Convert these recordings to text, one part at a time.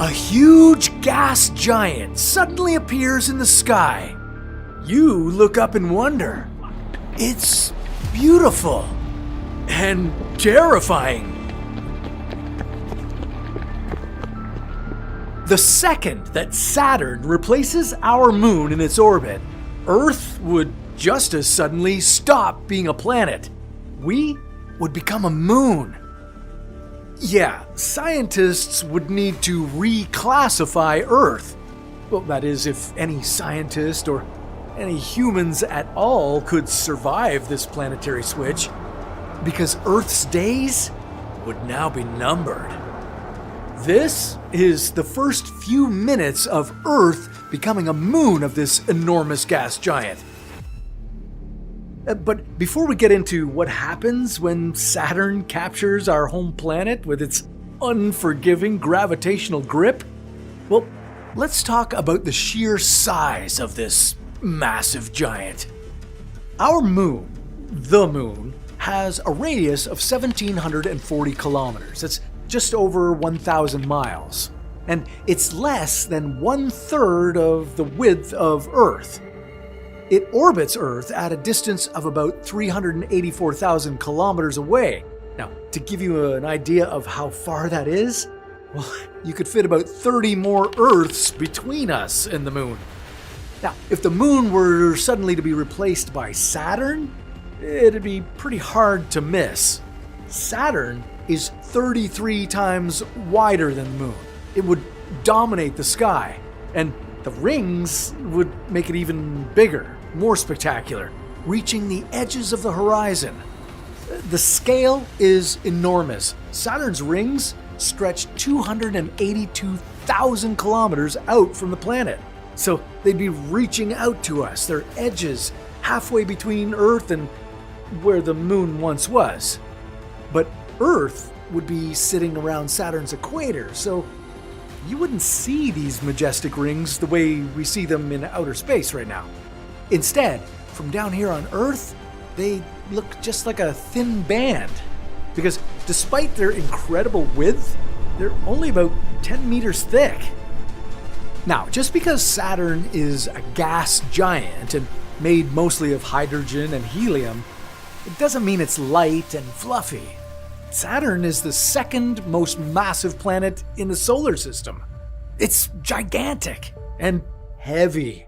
A huge gas giant suddenly appears in the sky. You look up and wonder. It's beautiful and terrifying. The second that Saturn replaces our moon in its orbit, Earth would just as suddenly stop being a planet. We would become a moon. Yeah, scientists would need to reclassify Earth. Well, that is, if any scientist or any humans at all could survive this planetary switch, because Earth's days would now be numbered. This is the first few minutes of Earth becoming a moon of this enormous gas giant. But before we get into what happens when Saturn captures our home planet with its unforgiving gravitational grip, well, let's talk about the sheer size of this massive giant. Our moon, the moon, has a radius of 1,740 kilometers. That's just over 1,000 miles. And it's less than 1/3 of the width of Earth. It orbits Earth at a distance of about 384,000 kilometers away. Now, to give you an idea of how far that is, well, you could fit about 30 more Earths between us and the moon. Now, if the moon were suddenly to be replaced by Saturn, it'd be pretty hard to miss. Saturn is 33 times wider than the moon. It would dominate the sky, and the rings would make it even bigger, more spectacular, reaching the edges of the horizon. The scale is enormous. Saturn's rings stretch 282,000 kilometers out from the planet. So they'd be reaching out to us, their edges halfway between Earth and where the moon once was. But Earth would be sitting around Saturn's equator, so you wouldn't see these majestic rings the way we see them in outer space right now. Instead, from down here on Earth, they look just like a thin band. Because despite their incredible width, they're only about 10 meters thick. Now, just because Saturn is a gas giant and made mostly of hydrogen and helium, it doesn't mean it's light and fluffy. Saturn is the second most massive planet in the solar system. It's gigantic and heavy.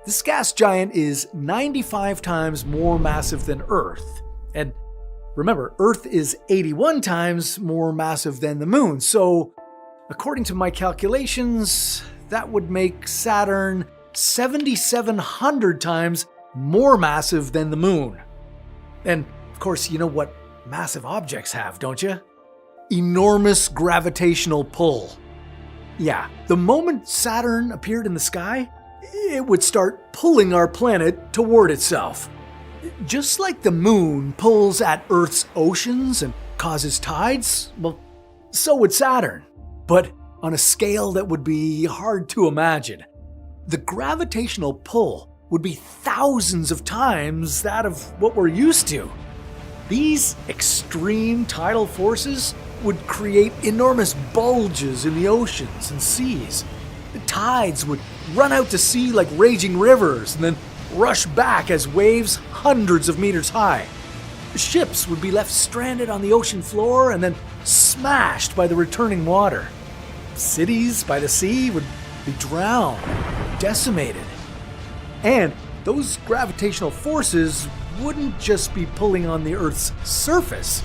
This gas giant is 95 times more massive than Earth. And remember, Earth is 81 times more massive than the moon. So, according to my calculations, that would make Saturn 7,700 times more massive than the moon. And, of course, you know what massive objects have, don't you? Enormous gravitational pull. Yeah, the moment Saturn appeared in the sky, it would start pulling our planet toward itself. Just like the moon pulls at Earth's oceans and causes tides, well, so would Saturn. But on a scale that would be hard to imagine. The gravitational pull would be thousands of times that of what we're used to. These extreme tidal forces would create enormous bulges in the oceans and seas. The tides would run out to sea like raging rivers and then rush back as waves hundreds of meters high. Ships would be left stranded on the ocean floor and then smashed by the returning water. Cities by the sea would be drowned, decimated. And those gravitational forces wouldn't just be pulling on the Earth's surface.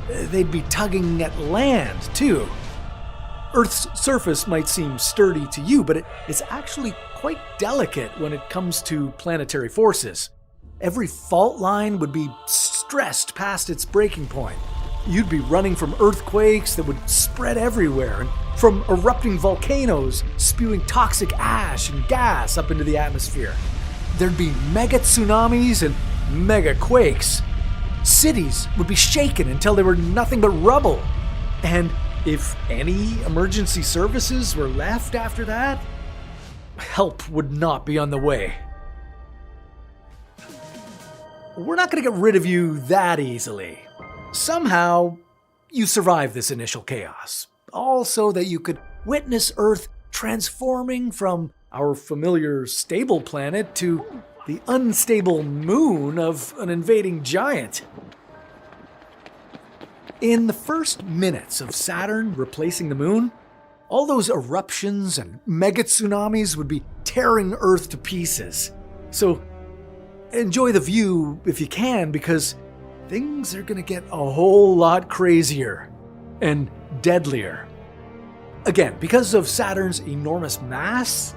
They'd be tugging at land, too. Earth's surface might seem sturdy to you, but it's actually quite delicate when it comes to planetary forces. Every fault line would be stressed past its breaking point. You'd be running from earthquakes that would spread everywhere, and from erupting volcanoes spewing toxic ash and gas up into the atmosphere. There'd be mega tsunamis and mega quakes. Cities would be shaken until they were nothing but rubble. And if any emergency services were left after that, help would not be on the way. We're not going to get rid of you that easily. Somehow, you survive this initial chaos. all so that you could witness Earth transforming from our familiar stable planet to the unstable moon of an invading giant. In the first minutes of Saturn replacing the moon, all those eruptions and mega tsunamis would be tearing Earth to pieces. So enjoy the view if you can, because things are going to get a whole lot crazier and deadlier. Again, because of Saturn's enormous mass,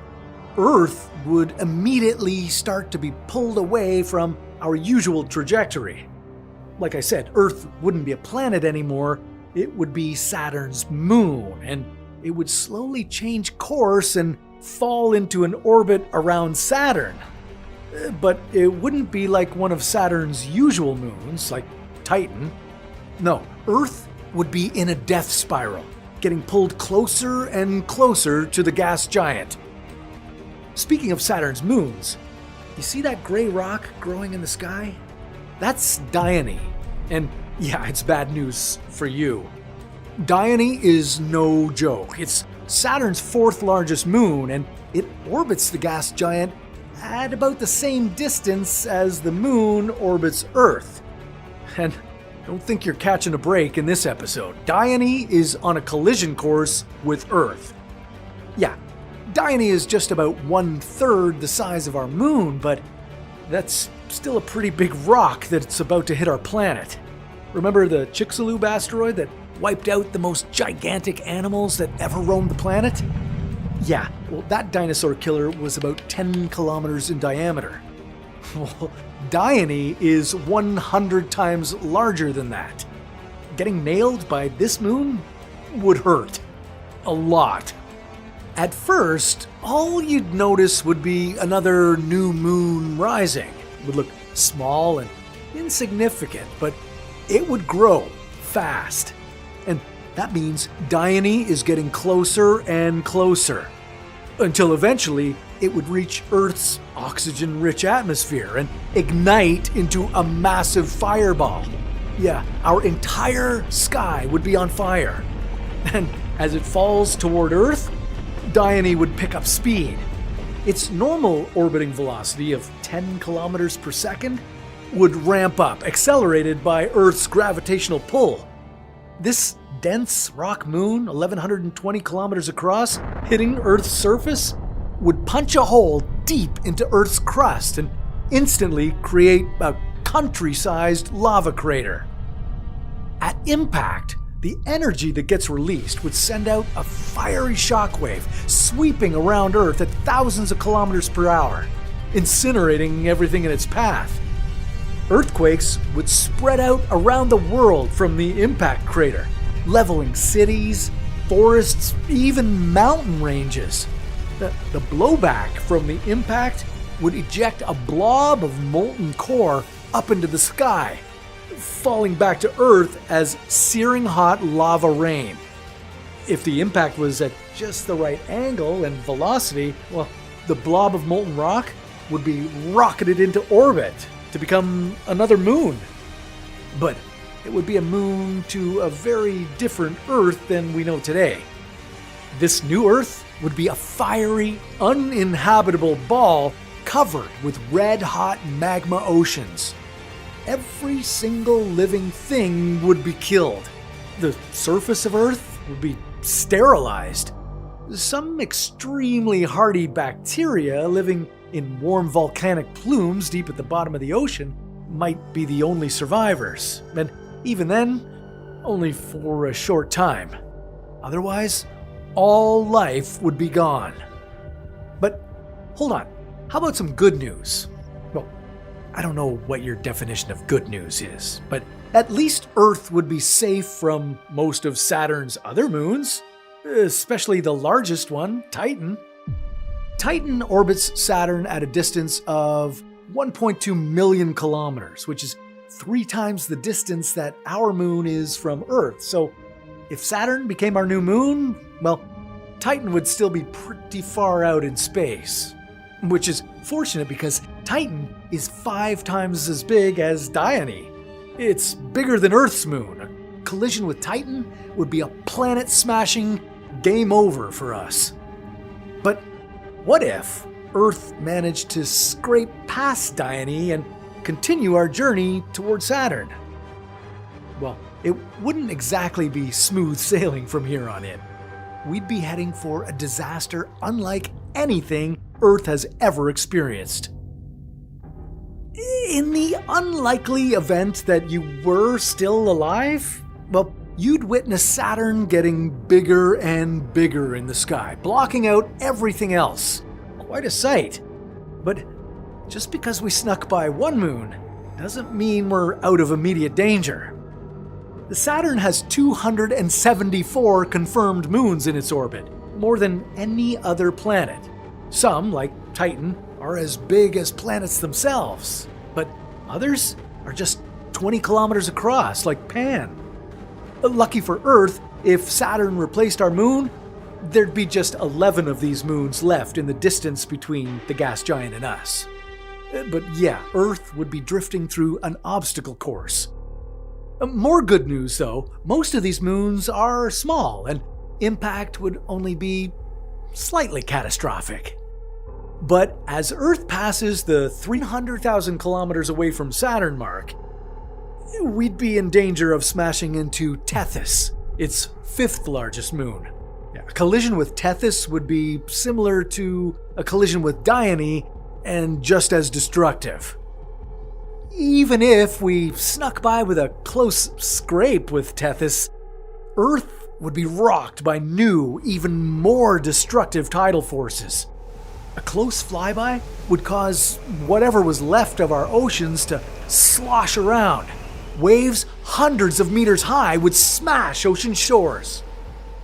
Earth would immediately start to be pulled away from our usual trajectory. Like I said, Earth wouldn't be a planet anymore, it would be Saturn's moon, and it would slowly change course and fall into an orbit around Saturn. But it wouldn't be like one of Saturn's usual moons, like Titan. No, Earth would be in a death spiral, getting pulled closer and closer to the gas giant. Speaking of Saturn's moons, you see that gray rock growing in the sky? That's Dione. And yeah, it's bad news for you. Dione is no joke. It's Saturn's fourth largest moon, and it orbits the gas giant at about the same distance as the moon orbits Earth. And don't think you're catching a break in this episode. Dione is on a collision course with Earth. Yeah, Dione is just about 1/3 the size of our moon, but that's still a pretty big rock that's about to hit our planet. Remember the Chicxulub asteroid that wiped out the most gigantic animals that ever roamed the planet? Yeah, well, that dinosaur killer was about 10 kilometers in diameter. Well, Dione is 100 times larger than that. Getting nailed by this moon would hurt. A lot. At first, all you'd notice would be another new moon rising. It would look small and insignificant, but it would grow fast. And that means Dione is getting closer and closer, until eventually it would reach Earth's oxygen-rich atmosphere and ignite into a massive fireball. Yeah, our entire sky would be on fire. And as it falls toward Earth, Dione would pick up speed. Its normal orbiting velocity of 10 kilometers per second would ramp up, accelerated by Earth's gravitational pull. This dense rock moon, 1,120 kilometers across, hitting Earth's surface, would punch a hole deep into Earth's crust and instantly create a country-sized lava crater. At impact, the energy that gets released would send out a fiery shockwave, sweeping around Earth at thousands of kilometers per hour, incinerating everything in its path. Earthquakes would spread out around the world from the impact crater, leveling cities, forests, even mountain ranges. The blowback from the impact would eject a blob of molten core up into the sky, falling back to Earth as searing hot lava rain. If the impact was at just the right angle and velocity, well, the blob of molten rock would be rocketed into orbit to become another moon. But it would be a moon to a very different Earth than we know today. This new Earth would be a fiery, uninhabitable ball covered with red-hot magma oceans. Every single living thing would be killed. The surface of Earth would be sterilized. Some extremely hardy bacteria living in warm volcanic plumes deep at the bottom of the ocean might be the only survivors, and even then, only for a short time. Otherwise, all life would be gone. But hold on, how about some good news? Well, I don't know what your definition of good news is, but at least Earth would be safe from most of Saturn's other moons, especially the largest one, Titan. Titan orbits Saturn at a distance of 1.2 million kilometers, which is 3 times the distance that our moon is from Earth. So if Saturn became our new moon, well, Titan would still be pretty far out in space, which is fortunate because Titan is 5 times as big as Dione. It's bigger than Earth's moon, collision with Titan would be a planet-smashing game over for us. But what if Earth managed to scrape past Dione and continue our journey toward Saturn? Well, it wouldn't exactly be smooth sailing from here on in. We'd be heading for a disaster unlike anything Earth has ever experienced. In the unlikely event that you were still alive, well, you'd witness Saturn getting bigger and bigger in the sky, blocking out everything else. Quite a sight. But just because we snuck by one moon doesn't mean we're out of immediate danger. The Saturn has 274 confirmed moons in its orbit, more than any other planet. Some, like Titan, are as big as planets themselves, but others are just 20 kilometers across, like Pan. Lucky for Earth, if Saturn replaced our moon, there'd be just 11 of these moons left in the distance between the gas giant and us. But yeah, Earth would be drifting through an obstacle course. More good news, though. Most of these moons are small, and impact would only be slightly catastrophic. But as Earth passes the 300,000 kilometers away from Saturn mark, we'd be in danger of smashing into Tethys, its fifth largest moon. A collision with Tethys would be similar to a collision with Dione, and just as destructive. Even if we snuck by with a close scrape with Tethys, Earth would be rocked by new, even more destructive tidal forces. A close flyby would cause whatever was left of our oceans to slosh around. Waves hundreds of meters high would smash ocean shores.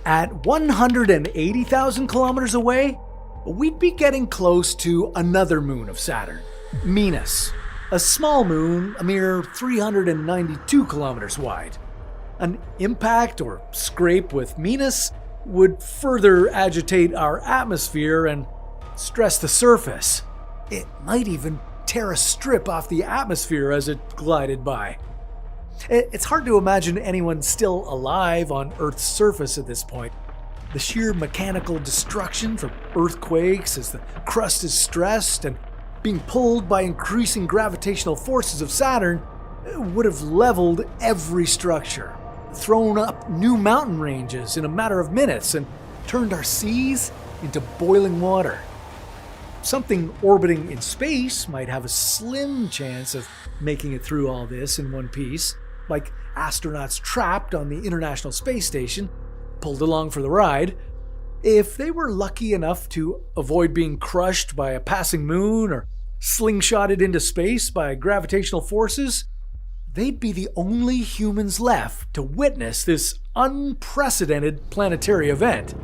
At 180,000 kilometers away, we'd be getting close to another moon of Saturn, Venus. A small moon, a mere 392 kilometers wide. An impact or scrape with Venus would further agitate our atmosphere and stress the surface. It might even tear a strip off the atmosphere as it glided by. It's hard to imagine anyone still alive on Earth's surface at this point. The sheer mechanical destruction from earthquakes as the crust is stressed and being pulled by increasing gravitational forces of Saturn would have leveled every structure, thrown up new mountain ranges in a matter of minutes, and turned our seas into boiling water. Something orbiting in space might have a slim chance of making it through all this in one piece, like astronauts trapped on the International Space Station, pulled along for the ride. If they were lucky enough to avoid being crushed by a passing moon or slingshotted into space by gravitational forces, they'd be the only humans left to witness this unprecedented planetary event.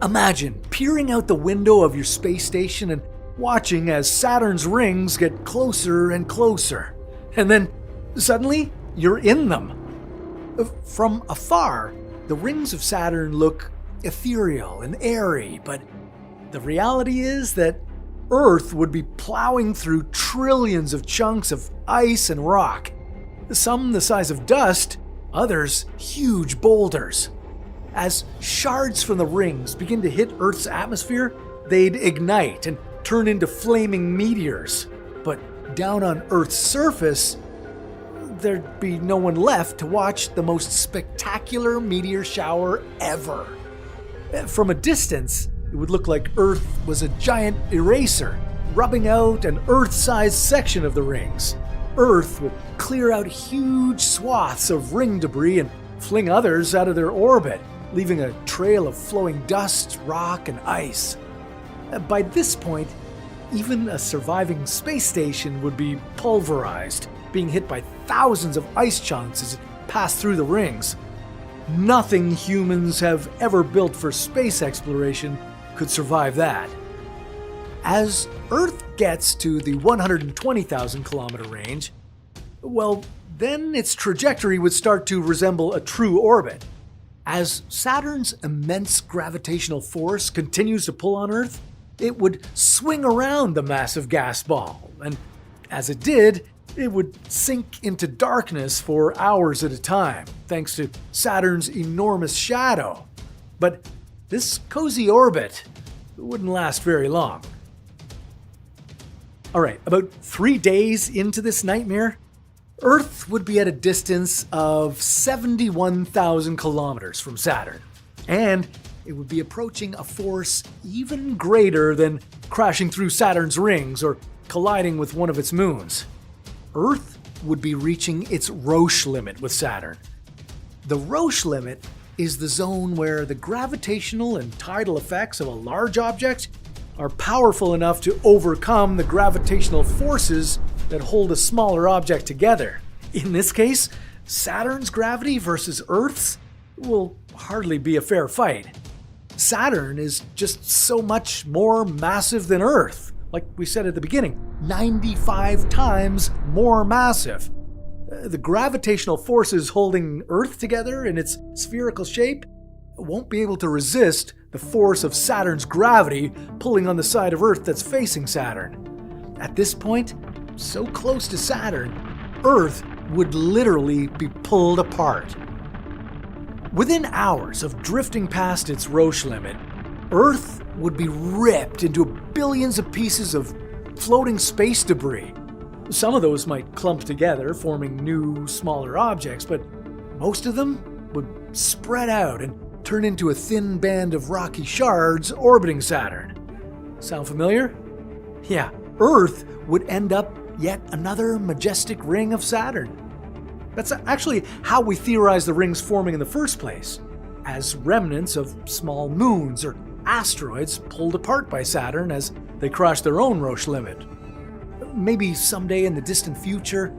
Imagine peering out the window of your space station and watching as Saturn's rings get closer and closer, and then suddenly you're in them. From afar, the rings of Saturn look ethereal and airy, but the reality is that Earth would be plowing through trillions of chunks of ice and rock, some the size of dust, others huge boulders. As shards from the rings begin to hit Earth's atmosphere, they'd ignite and turn into flaming meteors. But down on Earth's surface, there'd be no one left to watch the most spectacular meteor shower ever. From a distance, it would look like Earth was a giant eraser, rubbing out an Earth-sized section of the rings. Earth would clear out huge swaths of ring debris and fling others out of their orbit, leaving a trail of flowing dust, rock, and ice. By this point, even a surviving space station would be pulverized, being hit by thousands of ice chunks as it passed through the rings. Nothing humans have ever built for space exploration could survive that. As Earth gets to the 120,000 kilometer range, well, then its trajectory would start to resemble a true orbit. As Saturn's immense gravitational force continues to pull on Earth, it would swing around the massive gas ball, and as it did, It would sink into darkness for hours at a time, thanks to Saturn's enormous shadow. But this cozy orbit wouldn't last very long. Alright, about 3 days into this nightmare, Earth would be at a distance of 71,000 kilometers from Saturn, and it would be approaching a force even greater than crashing through Saturn's rings or colliding with one of its moons. Earth would be reaching its Roche limit with Saturn. The Roche limit is the zone where the gravitational and tidal effects of a large object are powerful enough to overcome the gravitational forces that hold a smaller object together. In this case, Saturn's gravity versus Earth's will hardly be a fair fight. Saturn is just so much more massive than Earth. Like we said at the beginning, 95 times more massive. The gravitational forces holding Earth together in its spherical shape won't be able to resist the force of Saturn's gravity pulling on the side of Earth that's facing Saturn. At this point, so close to Saturn, Earth would literally be pulled apart. Within hours of drifting past its Roche limit, Earth would be ripped into billions of pieces of floating space debris. Some of those might clump together, forming new, smaller objects, but most of them would spread out and turn into a thin band of rocky shards orbiting Saturn. Sound familiar? Yeah, Earth would end up yet another majestic ring of Saturn. That's actually how we theorize the rings forming in the first place, as remnants of small moons or asteroids pulled apart by Saturn as they cross their own Roche limit. Maybe someday in the distant future,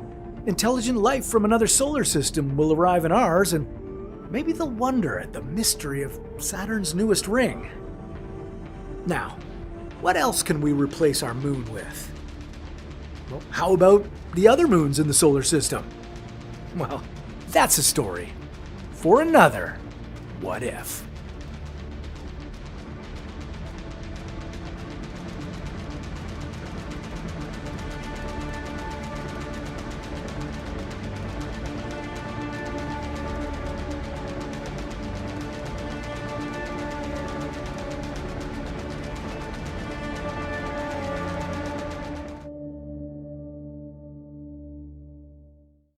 intelligent life from another solar system will arrive in ours, and maybe they'll wonder at the mystery of Saturn's newest ring. Now, what else can we replace our moon with? Well, how about the other moons in the solar system? Well, that's a story for another What If.